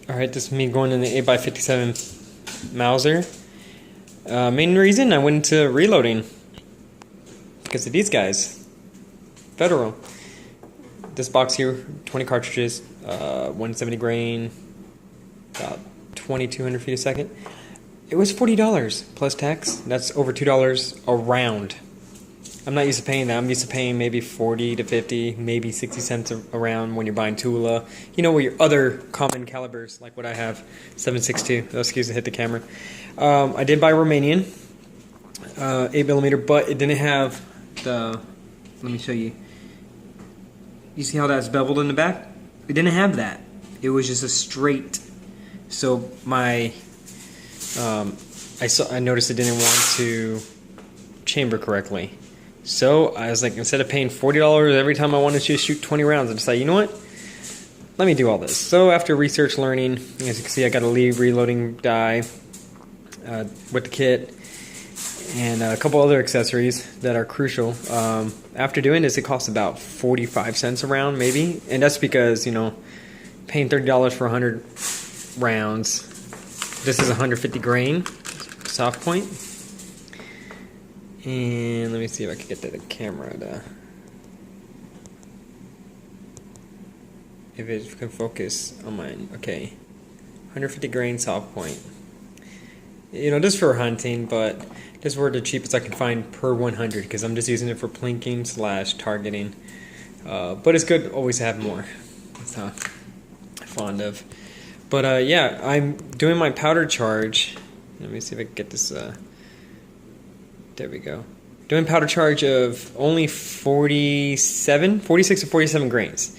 Alright, this is me going in the 8x57 Mauser. Main reason I went into reloading because of these guys. Federal. This box here, 20 cartridges, 170 grain, about 2,200 feet a second. It was $40 plus tax. That's over $2 a round. I'm not used to paying that. I'm used to paying maybe 40 to 50, maybe 60 cents a round when you're buying Tula. You know, with your other common calibers, like what I have, 7.62. Oh, excuse me, hit the camera. I did buy Romanian, 8mm, but it didn't have the, let me show you. You see how that's beveled in the back? It didn't have that. It was just a straight. So my, I noticed it didn't want to chamber correctly. So I was like, instead of paying $40 every time I wanted to shoot 20 rounds, I decided, you know what? Let me do all this. So after research learning, as you can see, I got a lead reloading die with the kit and a couple other accessories that are crucial. After doing this, it costs about 45 cents a round, maybe. And that's because, you know, paying $30 for 100 rounds. This is 150 grain soft point. And let me see if I can get the camera to, if it can focus on mine. Okay, 150 grain soft point. You know, just for hunting, but this were the cheapest I could find per 100 because I'm just using it for plinking / targeting. But it's good always to have more. That's how I'm fond of. But yeah, I'm doing my powder charge. Let me see if I can get this. There we go. Doing powder charge of only 46 or 47 grains.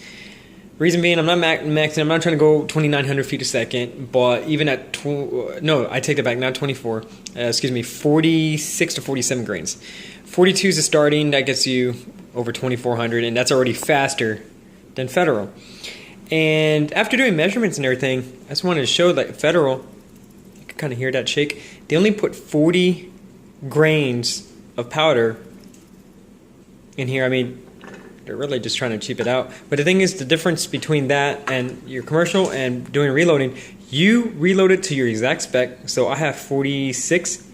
Reason being, I'm not maxing. I'm not trying to go 2,900 feet a second, but even at no, I take that back. Not 24. Excuse me, 46 to 47 grains. 42 is the starting. That gets you over 2,400, and that's already faster than Federal. And after doing measurements and everything, I just wanted to show that Federal, you can kind of hear that shake. They only put 40 grains of powder in here. I mean, they're really just trying to cheap it out. But the thing is, the difference between that and your commercial and doing reloading, you reload it to your exact spec. So I have 46.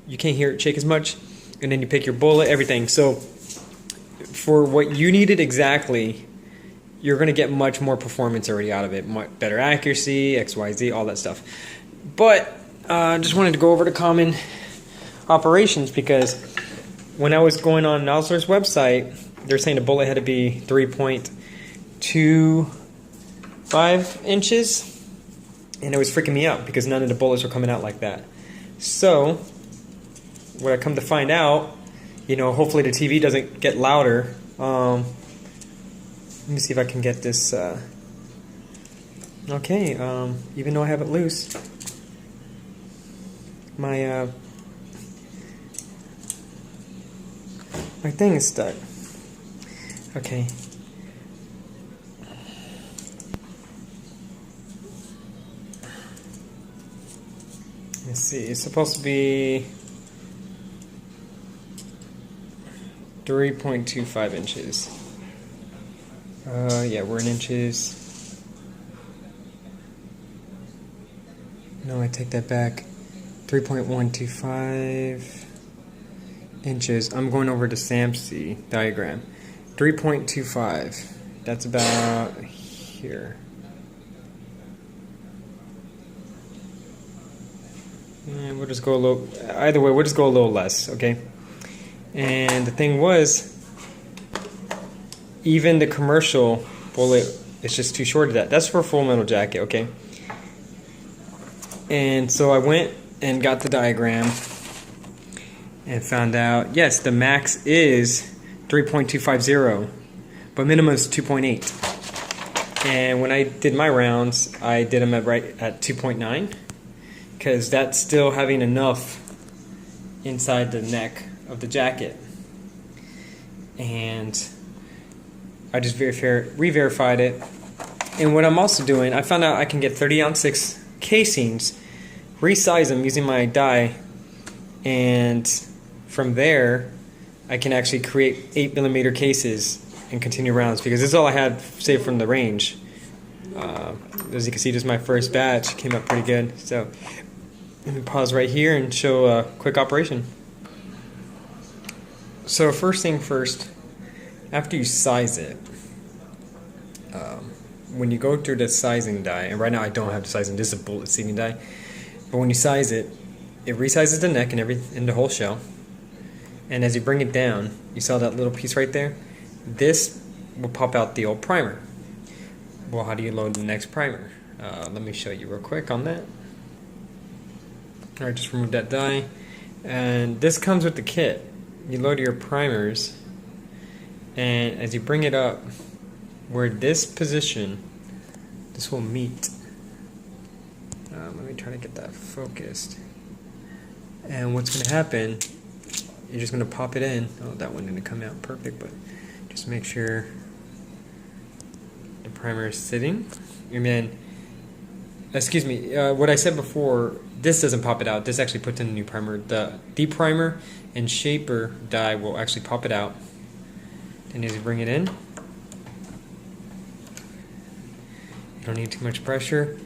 You can't hear it shake as much. And then you pick your bullet, everything. So for what you needed exactly, you're going to get much more performance already out of it. Much better accuracy, XYZ, all that stuff. But just wanted to go over the common operations because when I was going on Mauser's website, they're saying the bullet had to be 3.25 inches, and it was freaking me out because none of the bullets were coming out like that. So what I come to find out, you know, hopefully the TV doesn't get louder. Let me see if I can get this. Okay, even though I have it loose, my thing is stuck. Okay. Let's see. It's supposed to be 3.25 inches. Yeah, we're in inches. No, I take that back. 3.125 inches. I'm going over the SAMC diagram. 3.25. That's about here. And we'll just go a little. Either way, we'll just go a little less. Okay. And the thing was, even the commercial bullet is just too short of that. That's for a Full Metal Jacket. Okay. And so I went and got the diagram and found out, yes, the max is 3.250, but minimum is 2.8. And when I did my rounds, I did them right at 2.9 because that's still having enough inside the neck of the jacket. And I just re-verified it. And what I'm also doing, I found out I can get 30-ounce casings, resize them using my die, and from there I can actually create 8mm cases and continue rounds because this is all I had saved from the range. As you can see, this is my first batch. Came out pretty good. So let me pause right here and show a quick operation. So first thing first, after you size it, when you go through the sizing die, and right now I don't have the sizing, this is a bullet seating die, but when you size it, it resizes the neck and the whole shell. And as you bring it down, you saw that little piece right there? This will pop out the old primer. Well, how do you load the next primer? Let me show you real quick on that. Alright, just remove that die. And this comes with the kit. You load your primers, and as you bring it up, where this position, this will meet. Let me try to get that focused. And what's going to happen, you're just going to pop it in. Oh, that one didn't come out perfect, but just make sure the primer is sitting. And then, excuse me, what I said before, this doesn't pop it out. This actually puts in a new primer. The deprimer and shaper die will actually pop it out. And as you bring it in, you don't need too much pressure.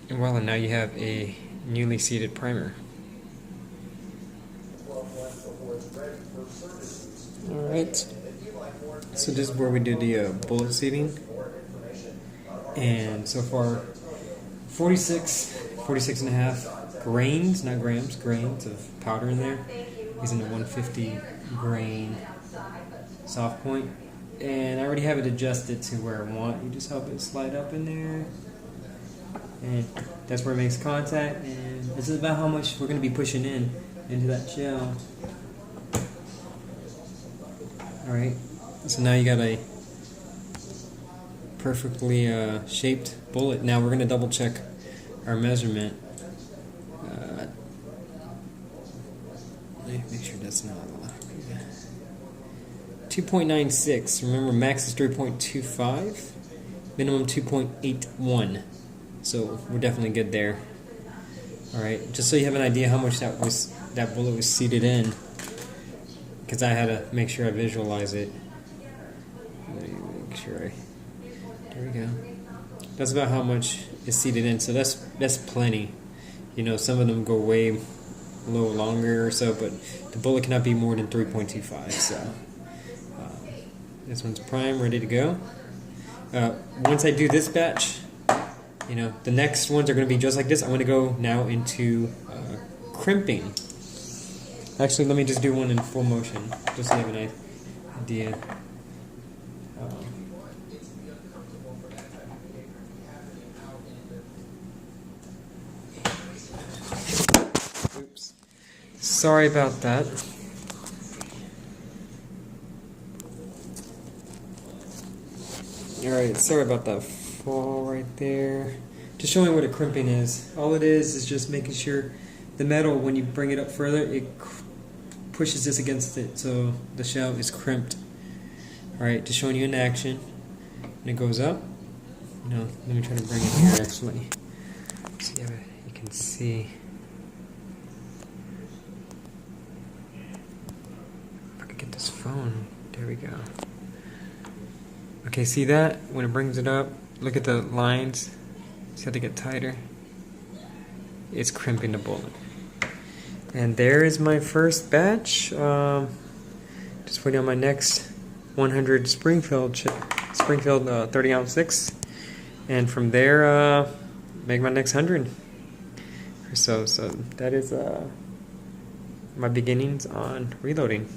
And voila, now you have a newly seated primer. Alright, so this is where we do the bullet seating. And so far, 46 and a half grains, not grams, grains of powder in there. Using a 150 grain soft point. And I already have it adjusted to where I want. You just help it slide up in there. And that's where it makes contact. And this is about how much we're going to be pushing into that shell. Alright, so now you got a perfectly shaped bullet. Now we're going to double check our measurement. Make sure that's not 2.96. Remember, max is 3.25, minimum 2.81. So we're definitely good there. All right, just so you have an idea how much that bullet was seated in, because I had to make sure I visualize it. Let me make sure there we go. That's about how much is seated in. So that's plenty. You know, some of them go way a little longer or so, but the bullet cannot be more than 3.25. So this one's prime, ready to go. Once I do this batch, you know, the next ones are going to be just like this. I'm going to go now into crimping. Actually, let me just do one in full motion, just so you have an idea. Oops. Sorry about that. Alright, sorry about that fall right there. Just showing what a crimping is. All it is just making sure the metal, when you bring it up further, it pushes this against it so the shell is crimped. Alright, just showing you in action. And it goes up. No, let me try to bring it here actually. So you can see. If I could get this phone. There we go. Okay, see that? When it brings it up, look at the lines. See how they get tighter? It's crimping the bullet. And there is my first batch. Just waiting on my next 100 Springfield 30 ounce 6. And from there, make my next 100 or so. So that is my beginnings on reloading.